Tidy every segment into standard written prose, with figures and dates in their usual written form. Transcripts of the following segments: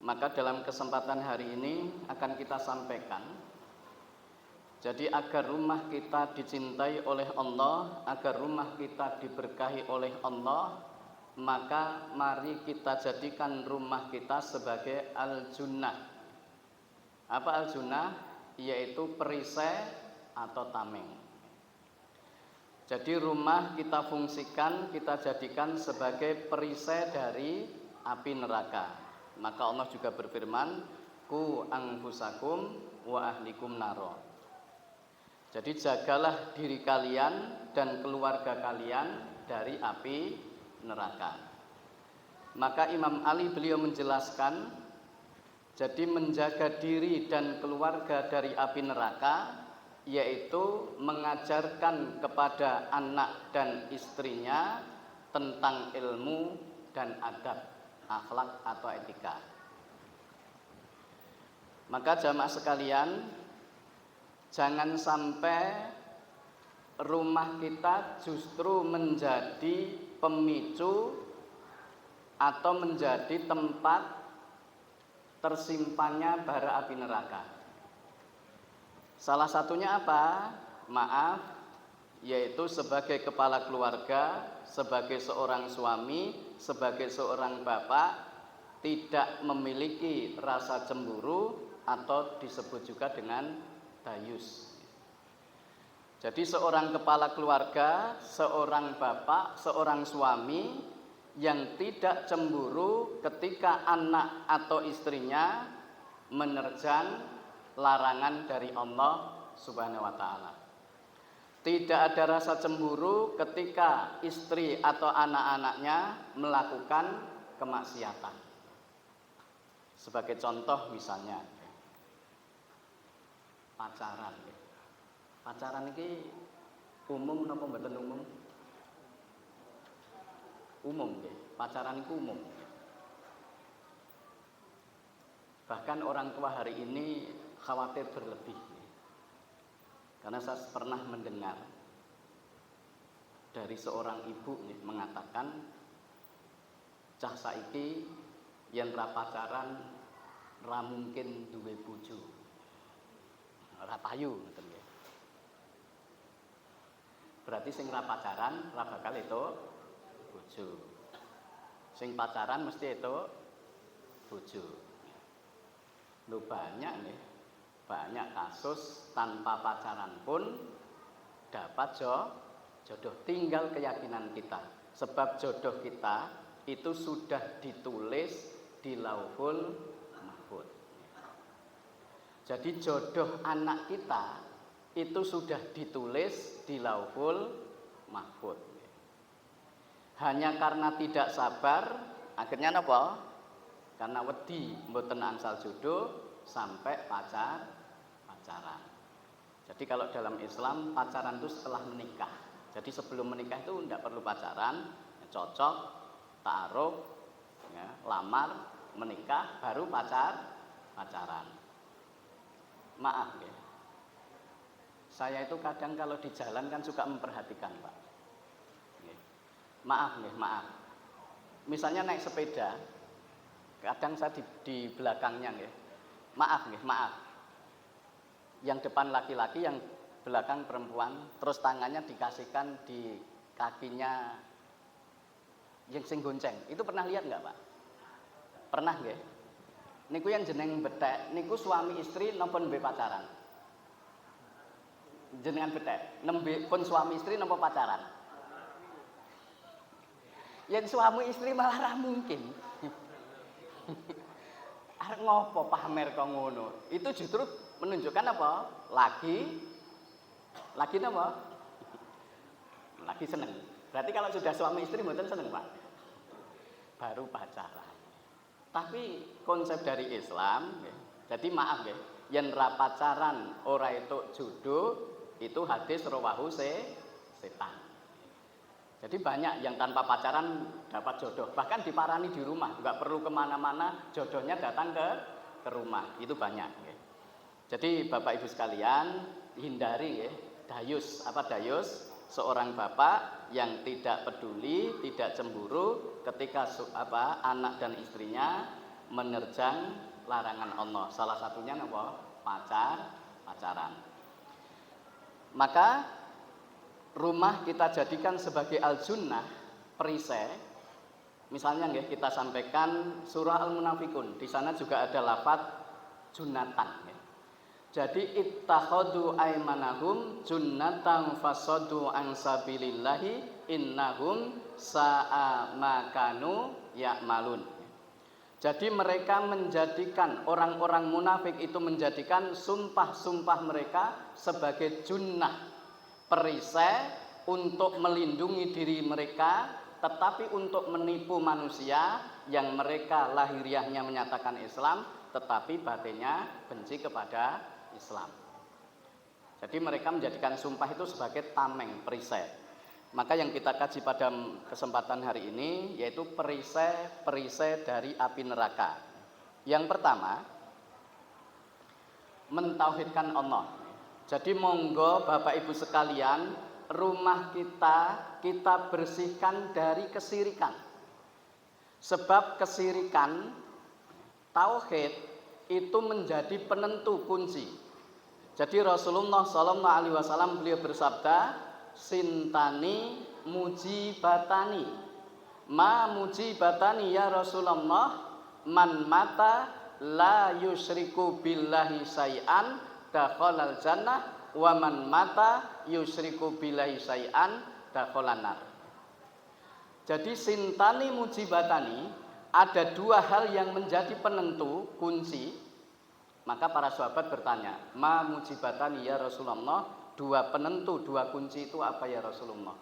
Maka dalam kesempatan hari ini akan kita sampaikan, jadi agar rumah kita dicintai oleh Allah, agar rumah kita diberkahi oleh Allah, maka mari kita jadikan rumah kita sebagai al-junnah. Apa al-junnah? Yaitu perisai atau tameng. Jadi rumah kita fungsikan, kita jadikan sebagai perisai dari api neraka. Maka Allah juga berfirman, ku anfusakum wa ahlikum naro. Jadi jagalah diri kalian dan keluarga kalian dari api neraka. Maka Imam Ali beliau menjelaskan, jadi menjaga diri dan keluarga dari api neraka yaitu mengajarkan kepada anak dan istrinya tentang ilmu dan adab, akhlak atau etika. Maka jamaah sekalian, jangan sampai rumah kita justru menjadi pemicu atau menjadi tempat tersimpannya bara api neraka. Salah satunya apa? Maaf, yaitu sebagai kepala keluarga, sebagai seorang suami, sebagai seorang bapak, tidak memiliki rasa cemburu atau disebut juga dengan dayus. Jadi seorang kepala keluarga, seorang bapak, seorang suami yang tidak cemburu ketika anak atau istrinya menerjang larangan dari Allah Subhanahu wa taala. Tidak ada rasa cemburu ketika istri atau anak-anaknya melakukan kemaksiatan. Sebagai contoh misalnya pacaran. Pacaran ini umum napa mboten umum? Umum nggih. Pacaran itu umum. Bahkan orang tua hari ini khawatir berlebih. Karena saya pernah mendengar dari seorang ibu mengatakan, cah saiki yen ra pacaran ra mungkin duwe bojo. Ora payu ngoten nggih. Berarti sing ra pacaran ra bakal itu bojo. Sing pacaran mesti itu bojo. Lho banyak nih. Banyak kasus tanpa pacaran pun dapat jodoh. Tinggal keyakinan kita. Sebab jodoh kita itu sudah ditulis di Lauhul Mahfuz. Jadi jodoh anak kita itu sudah ditulis di Lauhul Mahfuz. Hanya karena tidak sabar, akhirnya apa? Karena wedi mboten angsal jodoh sampai pacaran. Jadi kalau dalam Islam pacaran itu setelah menikah. Jadi sebelum menikah itu tidak perlu pacaran, cocok, ta'aruf, ya, lamar, menikah, baru pacaran. Maaf ya, saya itu kadang kalau di jalan kan suka memperhatikan Pak. Maaf. Misalnya naik sepeda, kadang saya di belakangnya ya. Maaf. Yang depan laki-laki, yang belakang perempuan, terus tangannya dikasihkan di kakinya yang sing gonceng. Itu pernah lihat nggak Pak? Pernah nggih? Niku yang jeneng betek, niku suami istri napa nembe pacaran? Jenengan betek, nembe pun suami istri napa pacaran? Yang suami istri malah ra mungkin. Arep ngopo pamer kok ngono? Itu justru menunjukkan apa? Lagi apa? Lagi seneng. Berarti kalau sudah suami istri mboten seneng, Pak. Baru pacaran. Tapi konsep dari Islam, ya, jadi maaf ya, yen ra pacaran ora itu jodoh, itu hadis rawahu setan. Jadi banyak yang tanpa pacaran dapat jodoh, bahkan diparani di rumah, nggak perlu kemana-mana, jodohnya datang ke rumah, itu banyak. Ya. Jadi Bapak Ibu sekalian, hindari ya, dayus. Apa dayus? Seorang bapak yang tidak peduli, tidak cemburu ketika anak dan istrinya menerjang larangan Allah. Salah satunya apa? Pacaran. Maka rumah kita jadikan sebagai al-junnah, perisai. Misalnya nggih kita sampaikan surah Al-Munafikun. Di sana juga ada lafaz junnatan. Jadi ittakhadhu aymanahum junnatan fasadu an sabilillahi innahum sa'a ma kanu ya'malun. Jadi mereka menjadikan, orang-orang munafik itu menjadikan sumpah-sumpah mereka sebagai junnah, perisai untuk melindungi diri mereka, tetapi untuk menipu manusia yang mereka lahiriahnya menyatakan Islam, tetapi batinnya benci kepada Islam. Jadi mereka menjadikan sumpah itu sebagai tameng, perisai. Maka yang kita kaji pada kesempatan hari ini yaitu perisai dari api neraka. Yang pertama, mentauhidkan Allah. Jadi monggo Bapak Ibu sekalian, rumah kita bersihkan dari kesirikan. Sebab kesirikan, tauhid itu menjadi penentu kunci. Jadi Rasulullah SAW beliau bersabda, sintani mujibatani, ma mujibatani ya Rasulullah, man mata la yusyriku billahi syai'an dakhalal jannah wa man mata yusyriku billahi syai'an dakhalan nar. Jadi sintani mujibatani, ada dua hal yang menjadi penentu kunci. Maka para sahabat bertanya, ma mujibatani ya Rasulullah, dua penentu, dua kunci itu apa ya Rasulullah?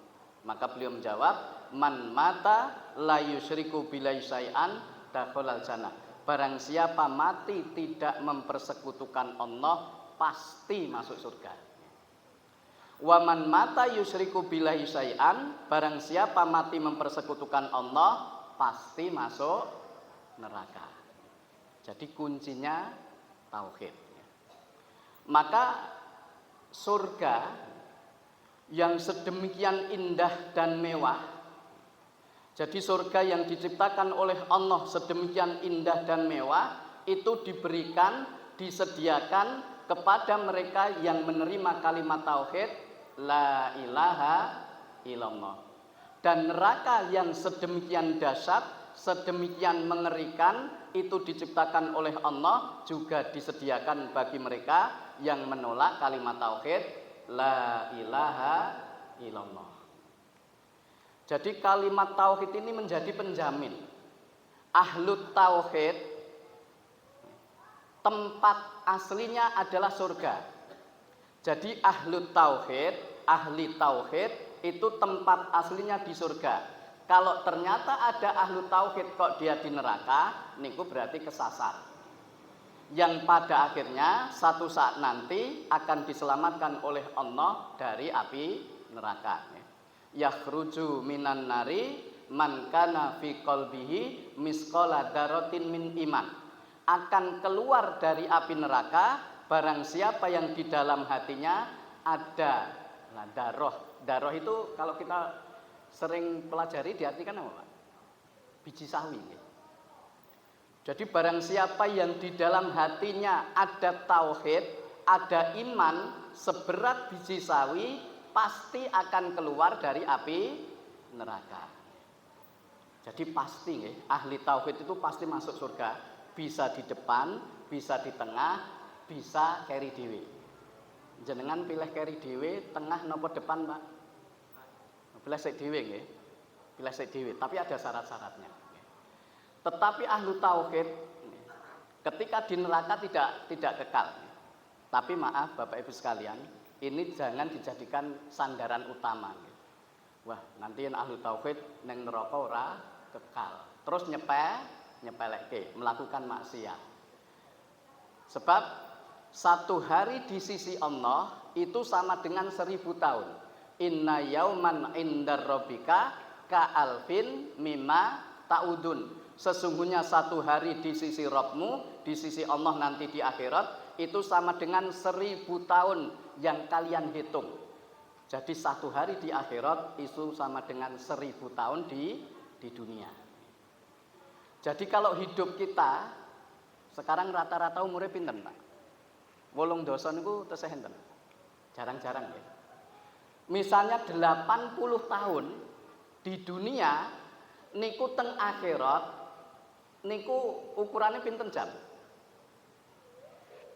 Maka beliau menjawab, man mata la yusyriku billahi syai'an dakhalal jannah. Barang siapa mati tidak mempersekutukan Allah, pasti masuk surga. Wa man mata yusyriku billahi syai'an, barang siapa mati mempersekutukan Allah, pasti masuk neraka. Jadi kuncinya tauhid. Maka surga yang sedemikian indah dan mewah, jadi surga yang diciptakan oleh Allah sedemikian indah dan mewah, itu diberikan, disediakan kepada mereka yang menerima kalimat tauhid la ilaha illallah. Dan neraka yang sedemikian dahsyat, sedemikian mengerikan, itu diciptakan oleh Allah, juga disediakan bagi mereka yang menolak kalimat tauhid la ilaha illallah. Jadi kalimat tauhid ini menjadi penjamin ahlu tauhid, tempat aslinya adalah surga. Jadi ahlu tauhid, ahli tauhid itu tempat aslinya di surga. Kalau ternyata ada ahlu tauhid kok dia di neraka, niku berarti kesasar. Yang pada akhirnya satu saat nanti akan diselamatkan oleh Allah dari api neraka. Yakhruju minan nari man kana fi qalbihi misqala dzarratin min iman. Akan keluar dari api neraka barang siapa yang di dalam hatinya ada daroh. Daroh itu kalau kita sering pelajari diartikan apa Pak? Biji sawi. Jadi barang siapa yang di dalam hatinya ada tauhid, ada iman seberat biji sawi, pasti akan keluar dari api neraka. Jadi pasti ahli tauhid itu pasti masuk surga. Bisa di depan, bisa di tengah, bisa keri dewe. Jenengan pilih keri dewe, tengah nopo depan Pak? Pilih sik dhewe nggih. Pilih sik dhewe, tapi ada syarat-syaratnya. Tetapi ahlu tauhid ketika di neraka tidak kekal. Tapi maaf Bapak Ibu sekalian, ini jangan dijadikan sandaran utama. Wah, nanti ahlu tauhid neng neraka ora kekal. Terus nyepelekke, melakukan maksiat. Sebab satu hari di sisi Allah itu sama dengan 1000 tahun. Inna yauman indar rabbika ka alfin mimma ta'udun. Sesungguhnya satu hari di sisi Rabbmu, di sisi Allah nanti di akhirat, itu sama dengan 1000 tahun yang kalian hitung. Jadi satu hari di akhirat itu sama dengan 1000 tahun di dunia. Jadi kalau hidup kita sekarang rata-rata umurnya pinten, Pak? 8 niku tesih enten. Jarang-jarang ya. Misalnya 80 tahun di dunia niku teng akhirat niku ukurannya pinten jam?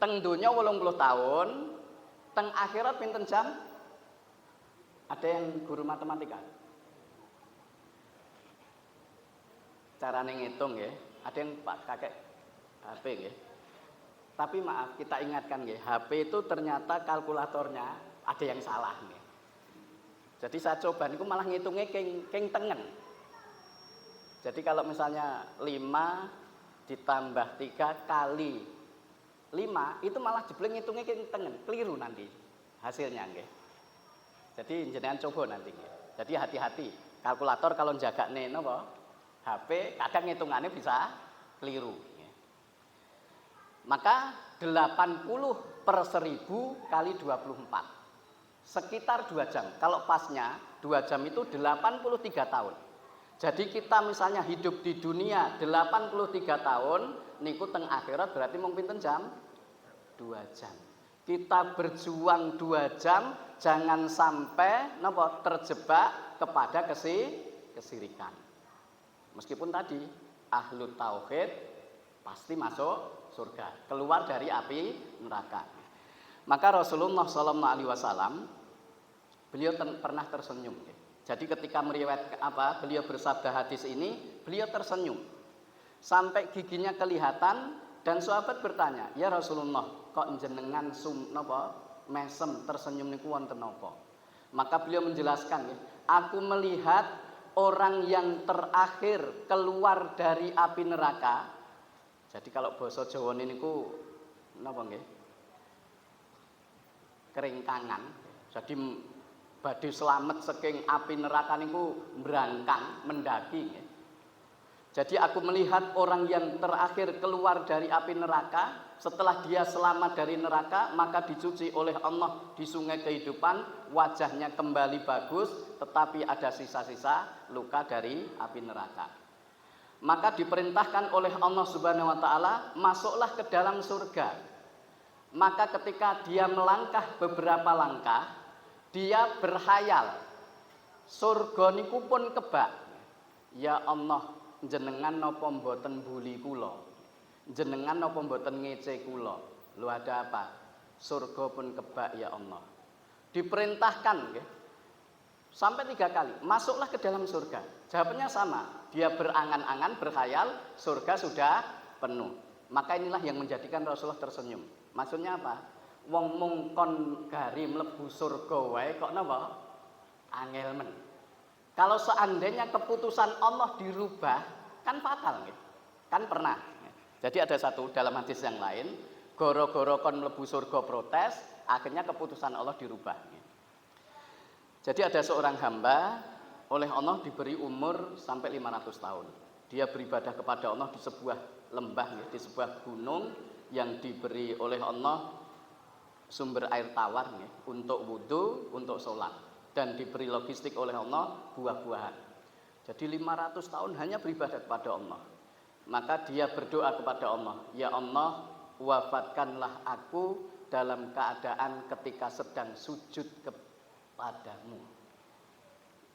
Teng donya 80 tahun, teng akhirat pinten jam? Ada yang guru matematika? Carane ngitung ya, ada yang Pak kakek HP ya. Tapi maaf kita ingatkan ya, HP itu ternyata kalkulatornya ada yang salah nih. Jadi saya coba niku malah ngitungnya keng tengen. Jadi kalau misalnya 5 ditambah 3 kali 5 itu malah jebleng ngitungnya keng tengen, keliru nanti hasilnya nggih. Jadi jenengan coba nanti nggih. Jadi hati-hati, kalkulator kalau jagane napa? HP kadang hitungannya bisa keliru. Maka 80/1000 kali 24 sekitar 2 jam. Kalau pasnya 2 jam itu 83 tahun. Jadi kita misalnya hidup di dunia 83 tahun, niku teng akhirat berarti mung pinten jam? 2 jam. Kita berjuang 2 jam, jangan sampai napa terjebak kepada kesirikan. Meskipun tadi ahlu tauhid pasti masuk surga, keluar dari api neraka. Maka Rasulullah SAW beliau pernah tersenyum. Jadi ketika meriwayatkan beliau bersabda hadis ini, beliau tersenyum sampai giginya kelihatan dan sahabat bertanya, "Ya Rasulullah, kok jenengan mesem tersenyum niku wonten napa?" Maka beliau menjelaskan, "Aku melihat orang yang terakhir keluar dari api neraka." Jadi kalau basa Jawa niku napa nggih? Keringkangan. Jadi badhe slamet saking api neraka niku mbrangkang, mendaki nggih. Jadi aku melihat orang yang terakhir keluar dari api neraka, setelah dia selamat dari neraka, maka dicuci oleh Allah di sungai kehidupan, wajahnya kembali bagus, tetapi ada sisa-sisa luka dari api neraka. Maka diperintahkan oleh Allah Subhanahu wa taala, masuklah ke dalam surga. Maka ketika dia melangkah beberapa langkah, dia berhayal, surga niku pun kebak. Ya Allah, jenengan napa mboten buli kula? Jenengan napa mboten ngece kula? Lho ada apa? Surga pun kebak ya Allah. Diperintahkan nggih. Sampai 3 kali, masuklah ke dalam surga. Jawabannya sama. Dia berangan-angan, berkhayal, surga sudah penuh. Maka inilah yang menjadikan Rasulullah tersenyum. Maksudnya apa? Wong mung kon gari mlebu surga wae kok napa? Angel men. Kalau seandainya keputusan Allah dirubah, kan fatal gitu. Kan pernah. Jadi ada satu dalam hadis yang lain, goro-goro kon mlebu surga protes, akhirnya keputusan Allah dirubah. Jadi ada seorang hamba oleh Allah diberi umur sampai 500 tahun. Dia beribadah kepada Allah di sebuah lembah, di sebuah gunung yang diberi oleh Allah sumber air tawar untuk wudhu, untuk sholat. Dan diberi logistik oleh Allah buah-buahan. Jadi 500 tahun hanya beribadah kepada Allah. Maka dia berdoa kepada Allah, "Ya Allah, wafatkanlah aku dalam keadaan ketika sedang sujud kepadamu."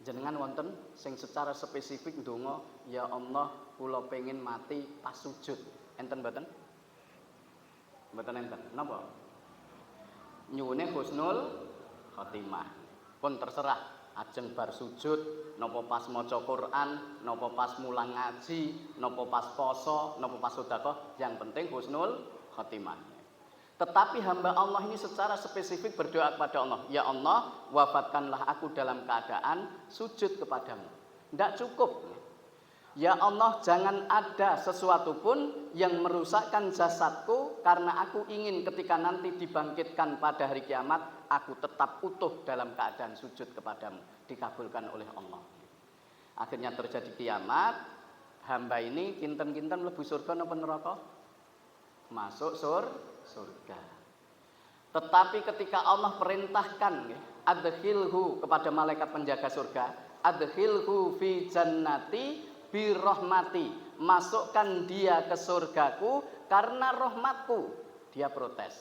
Jenengan wonten sing secara spesifik ndonga, "Ya Allah, kula pengen mati pas sujud." Enten mboten? Mboten enten. Napa? Nyuwune husnul khotimah. Pun terserah, ajeng bar sujud, napa pas maca Quran, napa pas mulang ngaji, napa pas poso, napa pas sedekah, yang penting husnul khotimah. Tetapi hamba Allah ini secara spesifik berdoa kepada Allah, "Ya Allah, wafatkanlah aku dalam keadaan sujud kepadamu." Tidak cukup. Ya Allah, jangan ada sesuatu pun yang merusakkan jasadku, karena aku ingin ketika nanti dibangkitkan pada hari kiamat, aku tetap utuh dalam keadaan sujud kepadamu. Dikabulkan oleh Allah. Akhirnya terjadi kiamat, hamba ini kinten-kinten mlebu surga napa neraka? Masuk surga. Tetapi ketika Allah perintahkan adkhilhu kepada malaikat penjaga surga, adkhilhu fi jannati birahmati, masukkan dia ke surgaku karena rahmatku. Dia protes.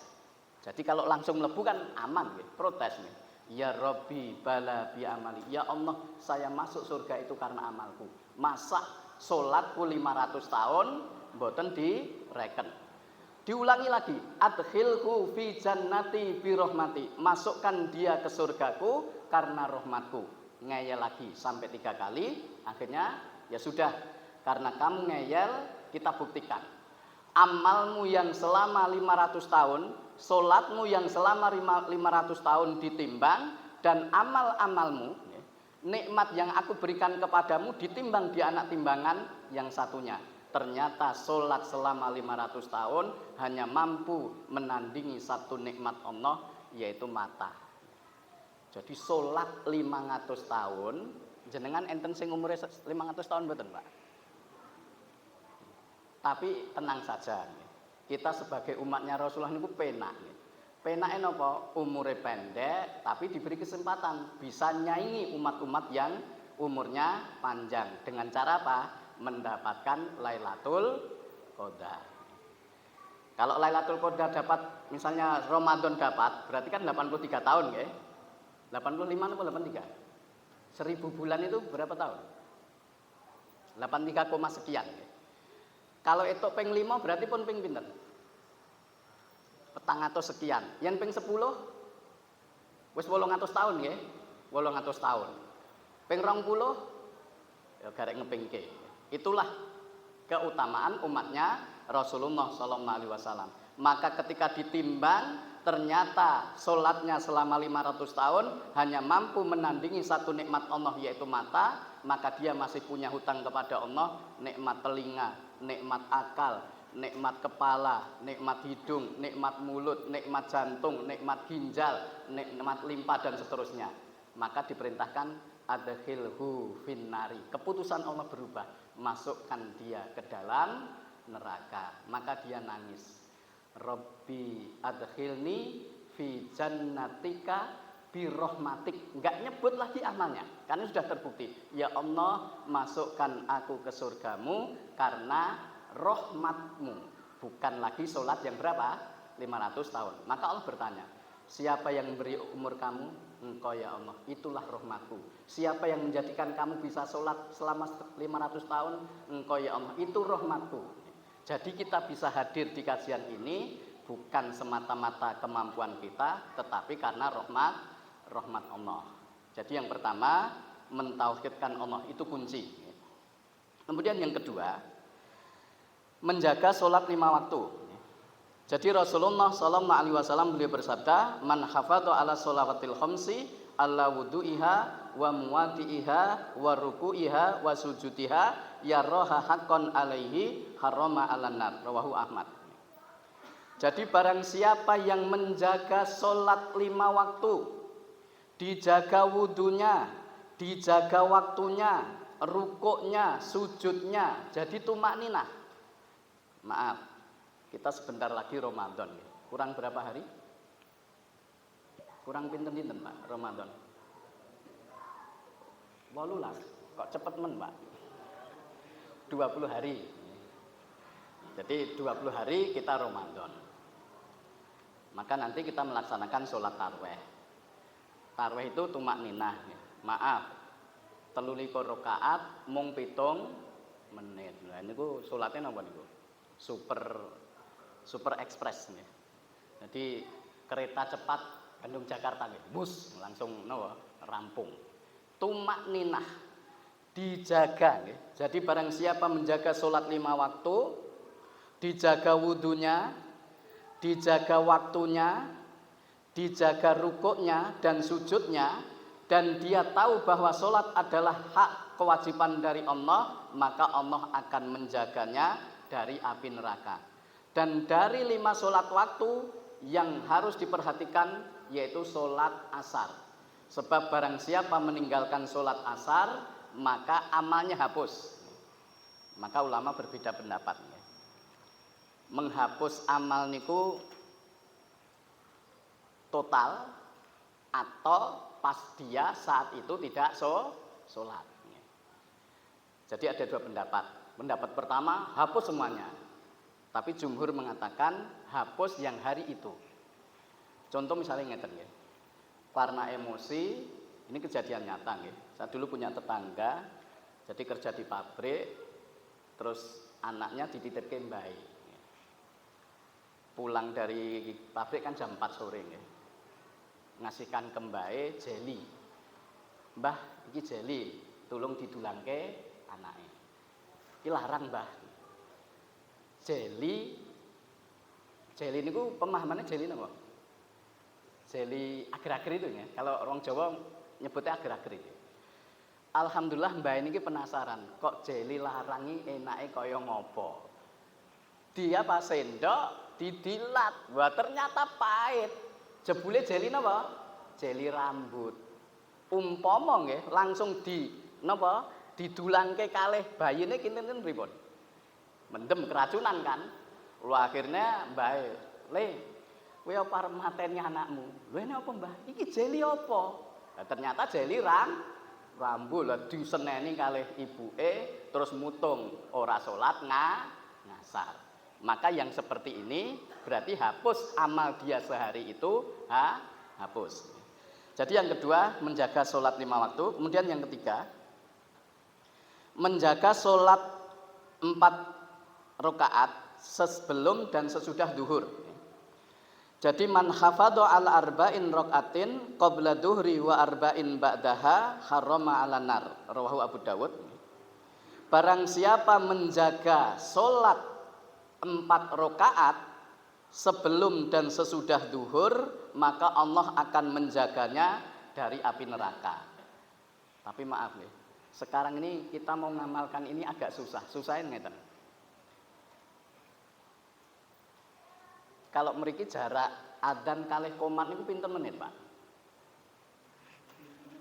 Jadi kalau langsung mlebu kan aman gitu, protes nih. Ya Rabbi bala bi amali. Ya Allah, saya masuk surga itu karena amalku. Masa salatku 500 tahun mboten direken. Diulangi lagi, adkhilhu fi jannati bi rahmati. Masukkan dia ke surgaku karena rahmatku. Ngeyel lagi sampai 3 kali, akhirnya ya sudah, karena kamu ngeyel, kita buktikan. Amalmu yang selama 500 tahun, solatmu yang selama 500 tahun ditimbang, dan amal-amalmu, nikmat yang aku berikan kepadamu ditimbang di anak timbangan yang satunya. Ternyata solat selama 500 tahun hanya mampu menandingi satu nikmat Allah, yaitu mata. Jadi solat 500 tahun, jenengan enten sing umurnya 500 tahun betul Pak? Tapi tenang saja, kita sebagai umatnya Rasulullah ini penak. Penaknya apa? Umurnya pendek, tapi diberi kesempatan bisa nyaingi umat-umat yang umurnya panjang. Dengan cara apa? Mendapatkan Lailatul Qadar. Kalau Lailatul Qadar dapat, misalnya Ramadan dapat, berarti kan 83 tahun ya. 85 atau 83? 1000 bulan itu berapa tahun? 83, sekian ya. Kalau itu ping 5 berarti pun ping pinten? 400 sekian. Yang ping 10 wis 800 tahun nggih. 800 tahun. Ping 20 ya garek ngepingke. Itulah keutamaan umatnya Rasulullah sallallahu alaihi wasallam. Maka ketika ditimbang ternyata solatnya selama 500 tahun hanya mampu menandingi satu nikmat Allah yaitu mata, maka dia masih punya hutang kepada Allah, nikmat telinga, nikmat akal, nikmat kepala, nikmat hidung, nikmat mulut, nikmat jantung, nikmat ginjal, nikmat limpa dan seterusnya. Maka diperintahkan adkhilhu finnari. Keputusan Allah berubah, masukkan dia ke dalam neraka. Maka dia nangis. Rabbi adkhilni fi jannatika birahmatik. Enggak nyebut lagi amalnya, karena sudah terbukti. Ya Allah, masukkan aku ke surgamu karena rahmatmu. Bukan lagi sholat yang berapa? 500 tahun. Maka Allah bertanya, siapa yang memberi umur kamu? Engkau ya Allah, itulah rahmatku. Siapa yang menjadikan kamu bisa sholat selama 500 tahun? Engkau ya Allah, itu rahmatku. Jadi kita bisa hadir di kajian ini bukan semata-mata kemampuan kita, tetapi karena rahmat Allah. Jadi yang pertama, mentauhidkan Allah, itu kunci. Kemudian yang kedua, menjaga sholat 5 waktu. Jadi Rasulullah SAW beliau bersabda, man hafadha ala sholawatil khamsi ala wudu'iha wa muwadi'iha wa ruku'iha wa sujudiha yarroha haqqan alaihi harrama alan nar. Rawahu Ahmad. Jadi barang siapa yang menjaga sholat 5 waktu, dijaga wudunya, dijaga waktunya, rukuknya, sujudnya, jadi tumakninah. Maaf, kita sebentar lagi Ramadan. Kurang berapa hari? Kurang pinten-pinten Pak Ramadan? 18. Kok cepet men Pak? 20 hari. Jadi 20 hari kita Ramadan. Maka nanti kita melaksanakan sholat tarweh. Tarweh itu tumakninah. Maaf, 23 rakaat mung 7 menit. Nah niku sholatnya napa niku? Super ekspres nih. Jadi kereta cepat Bandung Jakarta nih, bus langsung rampung. Tumakninah dijaga nih. Jadi barang siapa menjaga sholat 5 waktu, dijaga wudunya, dijaga waktunya, dijaga rukuknya dan sujudnya, dan dia tahu bahwa sholat adalah hak kewajiban dari Allah, maka Allah akan menjaganya dari api neraka. Dan dari 5 sholat waktu yang harus diperhatikan yaitu sholat asar. Sebab barang siapa meninggalkan sholat asar, maka amalnya hapus. Maka ulama berbeda pendapat. Menghapus amal niku total atau pas dia saat itu tidak sholat. Jadi ada dua pendapat. Pendapat pertama, hapus semuanya. Tapi jumhur mengatakan hapus yang hari itu. Contoh misalnya ngeten ya. Karena emosi, ini kejadian nyata nggih. Saya dulu punya tetangga, jadi kerja di pabrik, terus anaknya dititipke mbae. Pulang dari pabrik kan jam 4 sore nggih. Ngasihkan ke mbae jeli. Mbah, iki jeli, tolong didulangke anake. Iki larang, Mbah. Jeli niku pemahamannya jeli napa? Jeli agar-agar itu ya. Kalau orang Jawa nyebutnya agar-agar itu. Alhamdulillah mbak ini penasaran, kok jeli larangi enake kaya ngopo. Dia pas sendok didilat, wah ternyata pahit. Jebule jeli napa? Jeli rambut. Umpama nggih langsung napa? Didulangke kalih bayine kinten-kinten pripun? Mendem keracunan kan. Lu akhirnya mbak le kowe apa arep mateni anakmu? Lho ini apa, Mbah? Iki jeli apa? Nah, ternyata jeli rambut lah diseneni kalih ibuke terus mutung ora salat ngasar. Maka yang seperti ini berarti hapus amal dia sehari itu hapus. Jadi yang kedua menjaga salat 5 waktu, kemudian yang ketiga menjaga salat 4 rakaat sebelum dan sesudah duhur. Jadi man hafadha al arba'in rakaatin qabla duhri wa arba'in ba'daha harrama 'alan nar. Rawahu Abu Dawud. Barang siapa menjaga salat 4 rakaat sebelum dan sesudah duhur, maka Allah akan menjaganya dari api neraka. Tapi maaf nih, sekarang ini kita mau ngamalkan ini agak susah. Susahin ngeten. Kalau mriki jarak adzan kalih qomat niku pinten menit, Pak?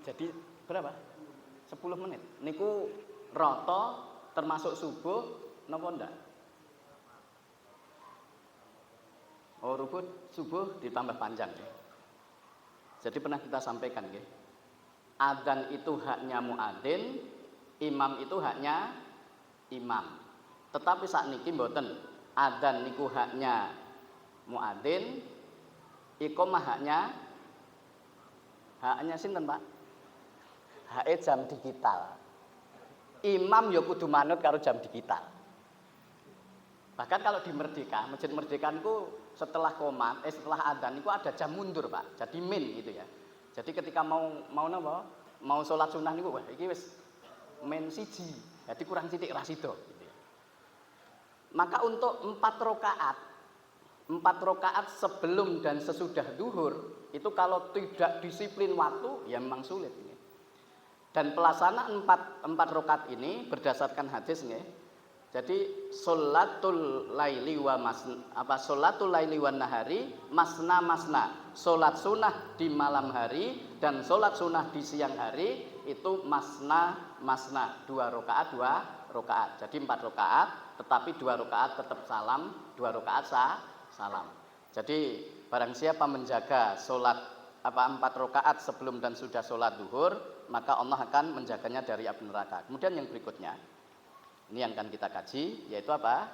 Jadi berapa? 10 menit. Niku rata termasuk subuh napa ndak? Oh, rukun subuh ditambah panjang ya. Jadi pernah kita sampaikan nggih. Adzan itu haknya muadzin, imam itu haknya imam. Tetapi sakniki mboten. Adzan niku haknya muadzin, iqamah haknya sinten, Pak? Hake jam digital. Imam ya kudu manut karo jam digital. Bahkan kalau di Merdeka, Masjid Merdeka niku setelah qomat, setelah adzan niku ada jam mundur, Pak. Jadi min gitu ya. Jadi ketika mau napa? Mau salat sunah niku wah iki wis min siji. Jadi kurang sithik ra sida gitu ya. Maka untuk 4 rakaat sebelum dan sesudah duhur itu kalau tidak disiplin waktu ya memang sulit ini. Dan pelaksanaan 4 rakaat ini berdasarkan hadis nggih. Jadi sholatul laili wan nahari masna. Salat sunah di malam hari dan salat sunah di siang hari itu masna. 2 rakaat. Jadi 4 rakaat tetapi 2 rakaat tetap salam, 2 rakaat salam. Jadi barang siapa menjaga salat 4 rakaat sebelum dan sudah salat duhur, maka Allah akan menjaganya dari api neraka. Kemudian yang berikutnya, ini yang akan kita kaji, yaitu apa?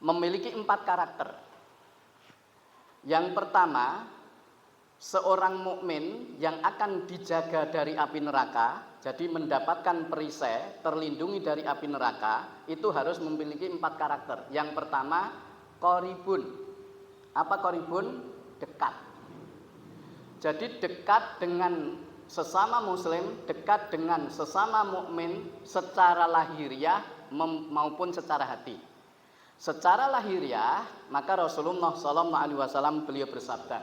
Memiliki 4 karakter. Yang pertama, seorang mukmin yang akan dijaga dari api neraka, jadi mendapatkan perisai, terlindungi dari api neraka, itu harus memiliki 4 karakter. Yang pertama, qoribun. Apa qoribun? Dekat. Jadi dekat dengan sesama muslim, dekat dengan sesama mukmin secara lahiriah maupun secara hati. Secara lahiriah, maka Rasulullah SAW beliau bersabda,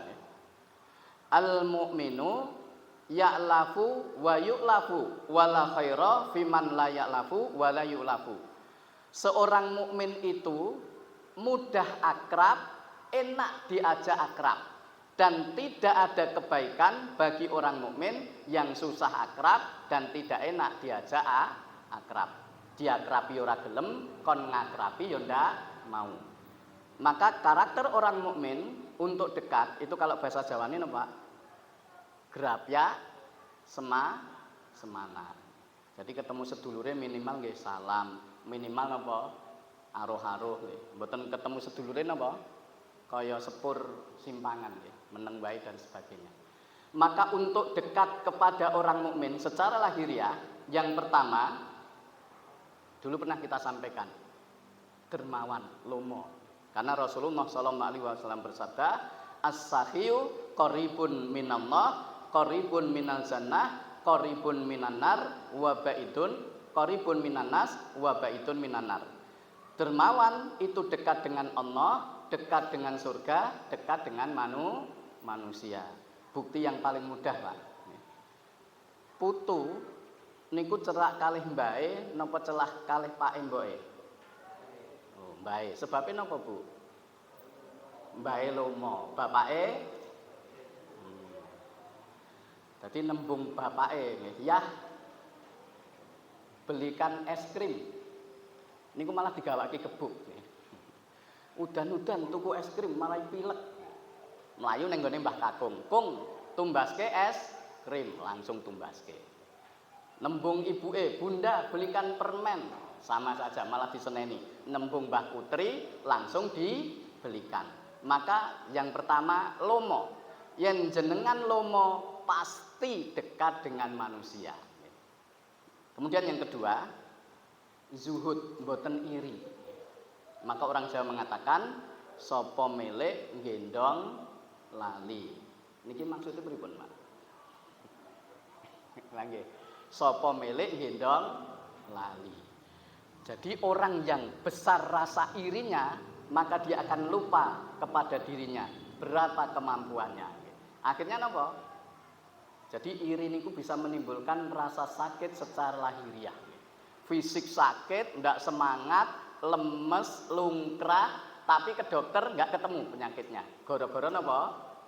al mu'minu ya'lafu wa yu'lafu wala khaira fiman la ya'lafu wa la yu'lafu. Seorang mukmin itu mudah akrab, enak diajak akrab. Dan tidak ada kebaikan bagi orang mukmin yang susah akrab dan tidak enak diajak akrab. Diakrabi ora gelem, kon ngakrabi ya ndak mau. Maka karakter orang mukmin untuk dekat itu kalau bahasa Jawane napa? Grapya semangat. Jadi ketemu sedulure minimal nggih salam, minimal napa aruh-aruh nggih. Mboten ketemu sedulure napa kaya sepur simpangan nggih, meneng wae dan sebagainya. Maka untuk dekat kepada orang mukmin secara lahiriah yang pertama dulu pernah kita sampaikan dermawan, lomo. Karena Rasulullah SAW bersabda, as-sahiyu qaribun minallah, qaribun minal jannah, qaribun minan nar, wa ba'idun qaribun minan nas, wa ba'idun minan nar. Dermawan itu dekat dengan Allah, dekat dengan surga, dekat dengan manusia. Bukti yang paling mudah, Pak. Putu niku cerak kalih mbae napa celah kalih pake mboke? Oh, mbae. Sebabe napa, Bu? Mbae lomo, bapake Jadi nembung bapake nggih, "Yah, belikan es krim." Niku malah digawake gebuk nggih. Udan-udan tuku es krim malah pilek. Melayu ning gone Mbah Kakung, "Kung, tumbaske es krim." Langsung tumbaske. Nembung ibuke, "Bunda, belikan permen." Sama saja malah diseneni. Nembung Mbah Putri langsung dibelikan. Maka yang pertama lomo. Yen jenengan lomo pasti dekat dengan manusia. Kemudian yang kedua, zuhud, mboten iri. Maka orang Jawa mengatakan sapa melek gendong lali. Niki maksudnya pripun, Pak? Lagi. Sapa melek gendong lali. Jadi orang yang besar rasa irinya, maka dia akan lupa kepada dirinya, berapa kemampuannya. Akhirnya napa? Jadi iri niku bisa menimbulkan rasa sakit secara lahiriah. Fisik sakit, ndak semangat, lemes, lungkrah, tapi ke dokter nggak ketemu penyakitnya. Gara-gara napa?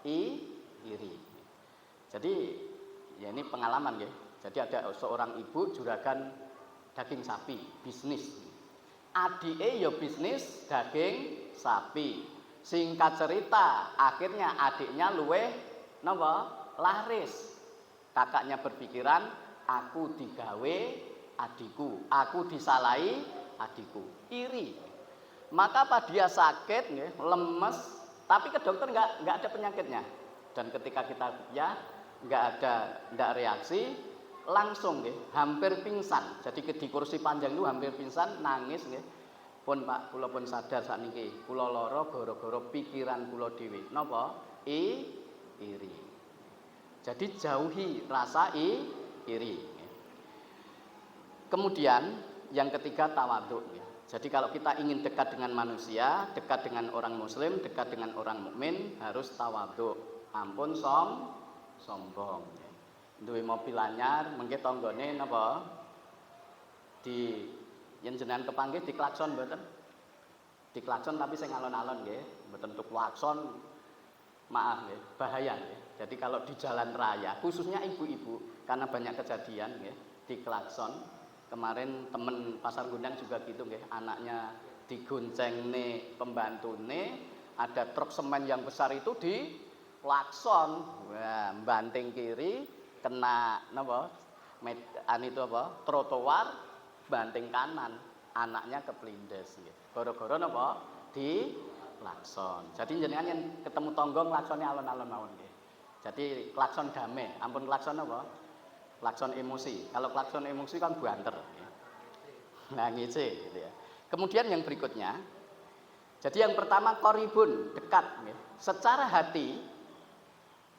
Iri. Jadi ya ini pengalaman ya. Jadi ada seorang ibu juragan daging sapi, bisnis. Adike ya bisnis daging sapi. Singkat cerita, akhirnya adiknya luweh napa? Laris. Kakaknya berpikiran, aku digawe adikku, aku disalahi adikku. Iri. Maka apa dia sakit, lemes, tapi ke dokter nggak ada penyakitnya. Dan ketika kita ya nggak reaksi, langsung hampir pingsan. Jadi di kursi panjang itu hampir pingsan, nangis Pun Pak, kula pun sadar sakniki, kula lara gara-gara pikiran kula dhewe. Napa? Iri. Jadi jauhi rasa iri. Kemudian yang ketiga tawadhu. Jadi kalau kita ingin dekat dengan manusia, dekat dengan orang muslim, dekat dengan orang mukmin, harus tawadhu. Ampun sombong. Duwe mobil anyar, mengke tanggane napa? Di yen jenengan kepanggih diklakson mboten? Diklakson tapi sing alon-alon nggih, mboten tuk klakson. Maaf nggih, bahaya nggih. Jadi kalau di jalan raya, khususnya ibu-ibu, karena banyak kejadian nggih, diklakson. Kemarin temen Pasar Gundang juga gitu nggih, anaknya digoncengne pembantune, ada truk semen yang besar itu diklakson. Wah, banting kiri kena napa? Trotoar, banting kanan, anaknya keplindes nggih. Gara-gara napa? Klakson. Jadi jenengan yang ketemu tonggo klaksone alon-alon mawon nggih. Jadi klakson damai, ampun klakson apa? Klakson emosi. Kalau klakson emosi kan banter. Nah, ngece gitu ya. Kemudian yang berikutnya, jadi yang pertama qaribun, dekat nggih. Secara hati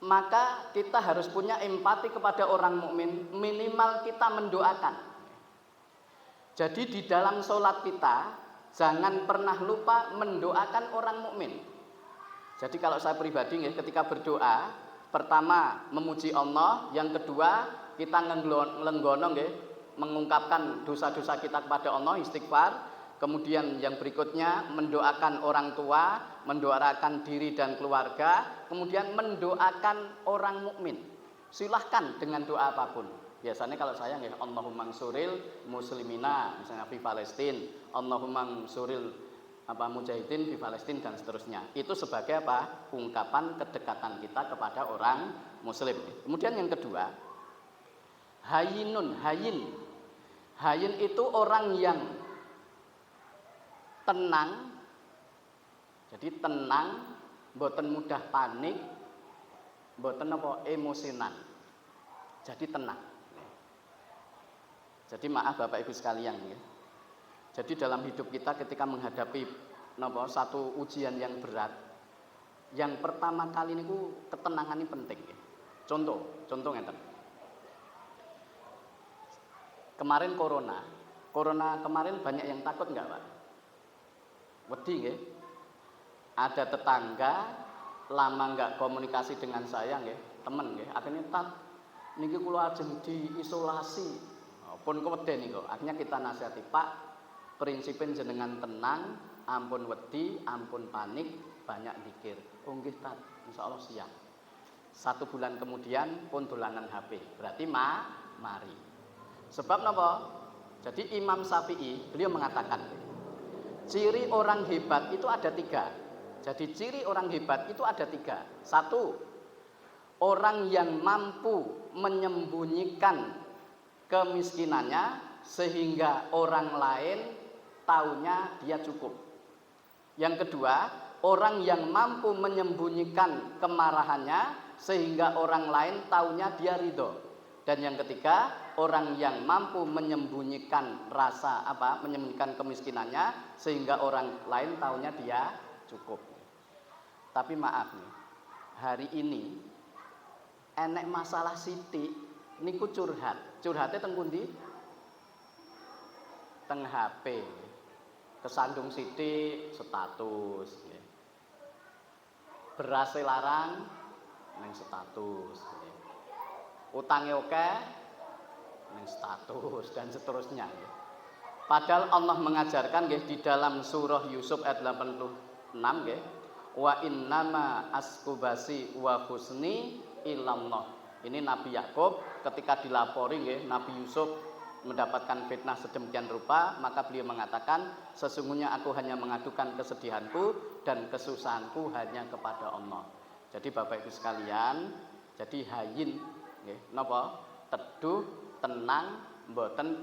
maka kita harus punya empati kepada orang mukmin, minimal kita mendoakan. Jadi di dalam sholat kita jangan pernah lupa mendoakan orang mukmin. Jadi kalau saya pribadi ketika berdoa, pertama memuji Allah, yang kedua kita nglenggono mengungkapkan dosa-dosa kita kepada Allah, istighfar. Kemudian yang berikutnya mendoakan orang tua, mendoakan diri dan keluarga, kemudian mendoakan orang mukmin. Silahkan dengan doa apapun. Biasanya kalau saya Allahumma suril muslimina, misalnya di Palestina, Allahumma suril mujahidin di Palestina dan seterusnya. Itu sebagai apa? Ungkapan kedekatan kita kepada orang muslim. Kemudian yang kedua, hayin. Hayyin itu orang yang tenang. Jadi tenang, mboten mudah panik, mboten apa emosinan. Jadi tenang. Jadi maaf Bapak Ibu sekalian ya. Jadi dalam hidup kita ketika menghadapi satu ujian yang berat, yang pertama kali niku ketenangan ini penting ya. Contoh ngeten. Kemarin corona kemarin banyak yang takut enggak Pak? Wedi nggih. Ada tetangga lama enggak komunikasi dengan saya nggih, temen nggih. Akhirnya niki kula ajeng diisolasi. Pun keweden niku. Akhirnya kita nasihati, Pak, prinsipin jenengan tenang, ampun wedi, ampun panik, banyak zikir. Oh nggih Tat, insyaallah siap. 1 bulan kemudian pun dolanan HP. Berarti mari. Sebab napa? Jadi Imam Syafi'i beliau mengatakan ciri orang hebat itu ada 3. Jadi ciri orang hebat itu ada 3. 1, orang yang mampu menyembunyikan kemiskinannya sehingga orang lain taunya dia cukup. Yang kedua, orang yang mampu menyembunyikan kemarahannya sehingga orang lain taunya dia ridho. Dan yang ketiga, orang yang mampu menyembunyikan menyembunyikan kemiskinannya sehingga orang lain taunya dia cukup. Tapi maaf nih, hari ini enek masalah sithik niku curhatnya teng pundi? Teng HP. Kesandung sithik status nggih. Beras larang ning status nggih. Utange akeh ning status dan seterusnya nggih. Padahal Allah mengajarkan nggih di dalam surah Yusuf ayat 86 nggih, wa innama askubasi wa husni ilallah. Ini Nabi Yakub ketika dilapori nggih, Nabi Yusuf mendapatkan fitnah sedemikian rupa, maka beliau mengatakan, sesungguhnya aku hanya mengadukan kesedihanku dan kesusahanku hanya kepada Allah. Jadi Bapak Ibu sekalian, jadi hayyin nggih, napa? Teduh, tenang, mboten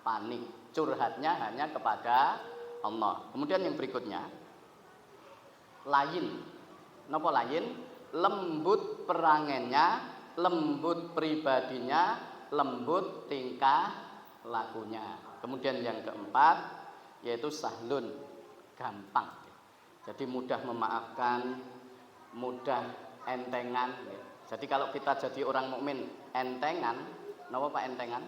panik. Curhatnya hanya kepada Allah. Kemudian yang berikutnya, layin. Napa layin? Lembut perangannya, lembut pribadinya, lembut tingkah lakunya. Kemudian yang keempat yaitu sahlun, gampang. Jadi mudah memaafkan, mudah entengan. Jadi kalau kita jadi orang mukmin entengan, napa Pak entengan?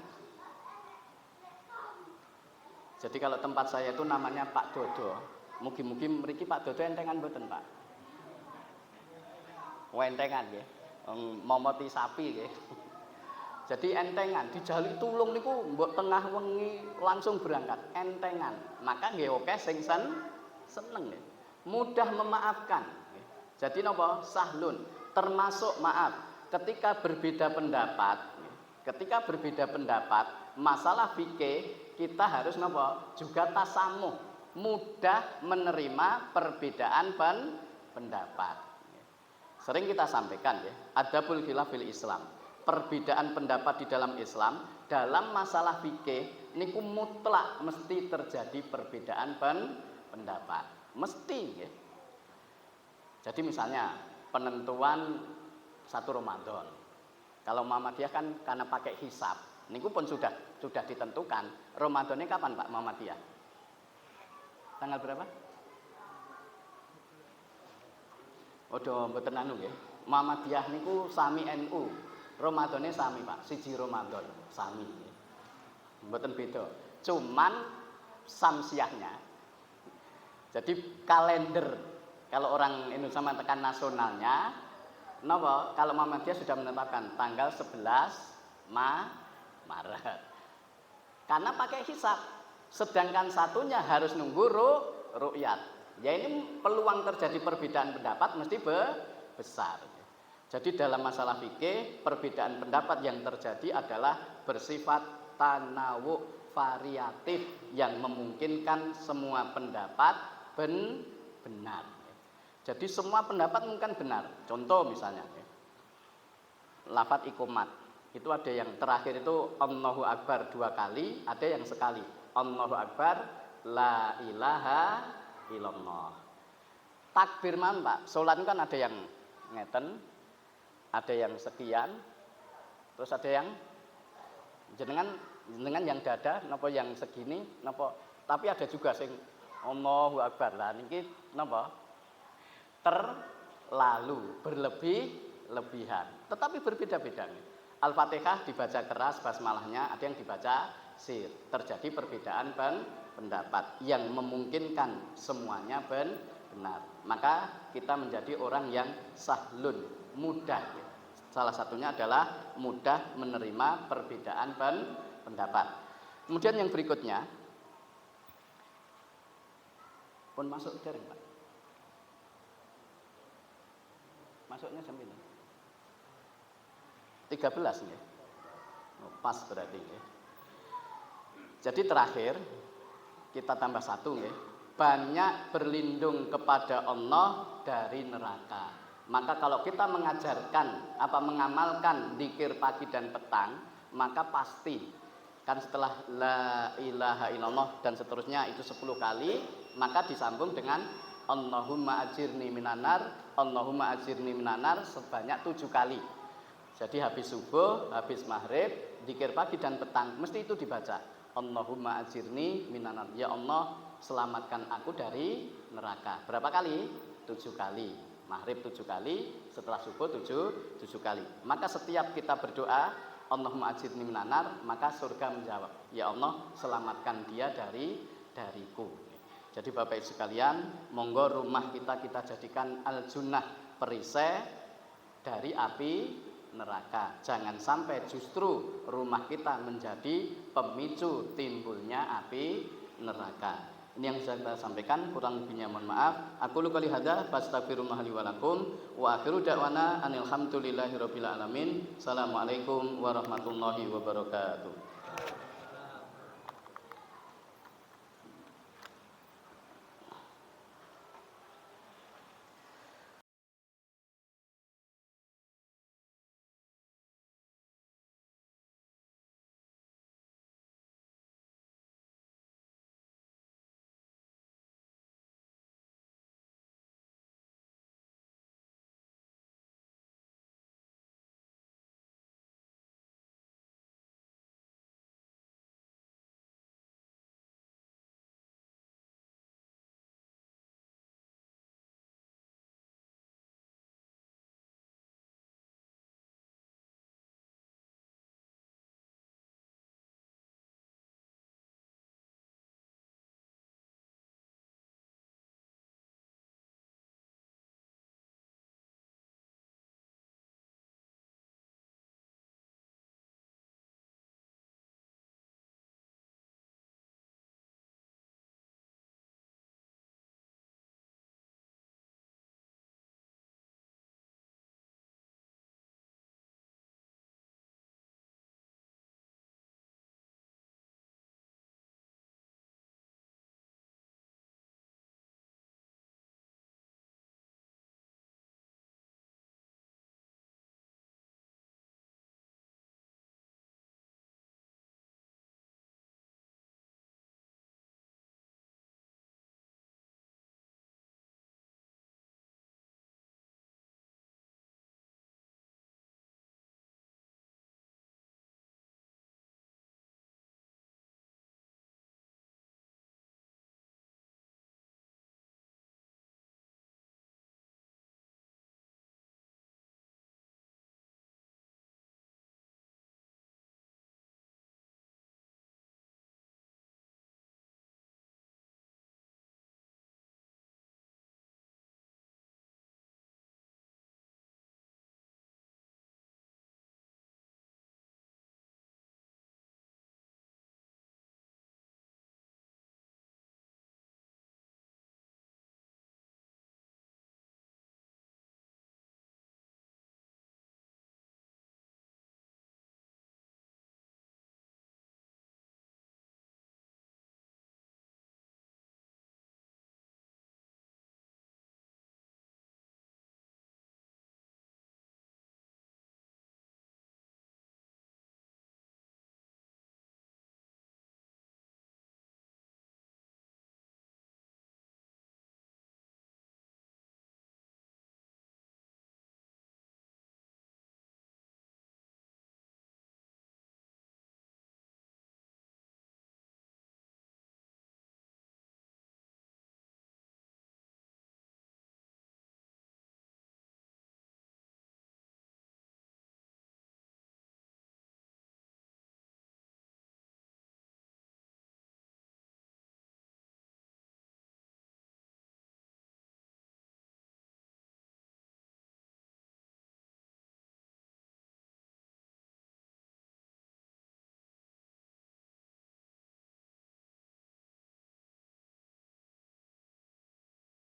Jadi kalau tempat saya itu namanya Pak Dodo. Mugi-mugi mriki Pak Dodo entengan mboten, Pak? Entengan nggih. Momoti sapi nggih. Jadi entengan, dijaluk tulung niku mbok tengah wengi langsung berangkat, entengan. Maka nggih akeh sing seneng nggih. Mudah memaafkan. Jadi napa? Sahlun, termasuk maaf ketika berbeda pendapat. Ketika berbeda pendapat, masalah fikih kita harus napa? Juga tasamuh, mudah menerima perbedaan pendapat. Sering kita sampaikan ya, adabul khilaf fil Islam. Perbedaan pendapat di dalam Islam dalam masalah fikih niku mutlak mesti terjadi perbedaan pendapat. Mesti ya. Jadi misalnya penentuan 1 Ramadan. Kalau Muhammadiyah kan karena pakai hisab, niku pun sudah ditentukan. Ramadannya kapan Pak Muhammadiyah? Tanggal berapa? Odo mboten anu nggih. Muhammadiyah niku sami NU. Ramadannya sami Pak, 1 Ramadan sami. Mboten beda. Cuman samsiahnya. Jadi kalender kalau orang Indonesia mengatakan nasionalnya, napa? Kalau Muhammadiyah sudah menetapkan tanggal 11 Maret. Karena pakai hisab. Sedangkan satunya harus nunggu ru'yat. Ya ini peluang terjadi perbedaan pendapat mesti besar. Jadi dalam masalah fikih perbedaan pendapat yang terjadi adalah bersifat tanawu variatif yang memungkinkan semua pendapat benar. Jadi semua pendapat mungkin benar. Contoh misalnya lafadz iqomat. Itu ada yang terakhir itu Allahu Akbar 2 kali, ada yang sekali. Allahu Akbar, la ilaha illallah. Takbir man, Pak. Salat kan ada yang ngeten, ada yang sekian, terus ada yang jenengan yang dada napa yang segini napa, tapi ada juga sing Allahu Akbar. Lah niki napa? Terlalu berlebihan. Tetapi berbeda-beda nih. Al-Fatihah dibaca keras basmalahnya, ada yang dibaca sir. Terjadi perbedaan pendapat yang memungkinkan semuanya benar. Maka kita menjadi orang yang sahlun, mudah. Salah satunya adalah mudah menerima perbedaan pendapat. Kemudian yang berikutnya, pun masuk dereng, Pak. Masuknya jam 13 nih. Pas berarti ya. Jadi terakhir kita tambah 1 ya. Banyak berlindung kepada Allah dari neraka. Maka kalau kita mengajarkan mengamalkan zikir pagi dan petang, maka pasti kan setelah la ilaha illallah dan seterusnya itu 10 kali, maka disambung dengan Allahumma ajirni minanar, Allahumma ajirni minanar sebanyak 7 kali. Jadi habis subuh, habis maghrib, zikir pagi dan petang mesti itu dibaca. Allahumma ajirni minanar. Ya Allah, selamatkan aku dari neraka. Berapa kali? 7 kali. Maghrib 7 kali, setelah subuh 7 kali. Maka setiap kita berdoa Allahumma ajirni minanar, maka surga menjawab, ya Allah, selamatkan dia dariku. Jadi Bapak Ibu sekalian, monggo rumah kita jadikan al-junnah, perisai dari api neraka. Jangan sampai justru rumah kita menjadi pemicu timbulnya api neraka. Ini yang saya sampaikan, kurang lebihnya mohon maaf. Aku qouli hadza fastaghfirullah li wa lakum wa akhiru da'wana anil hamdulillahi rabbil alamin. Assalamualaikum warahmatullahi wabarakatuh.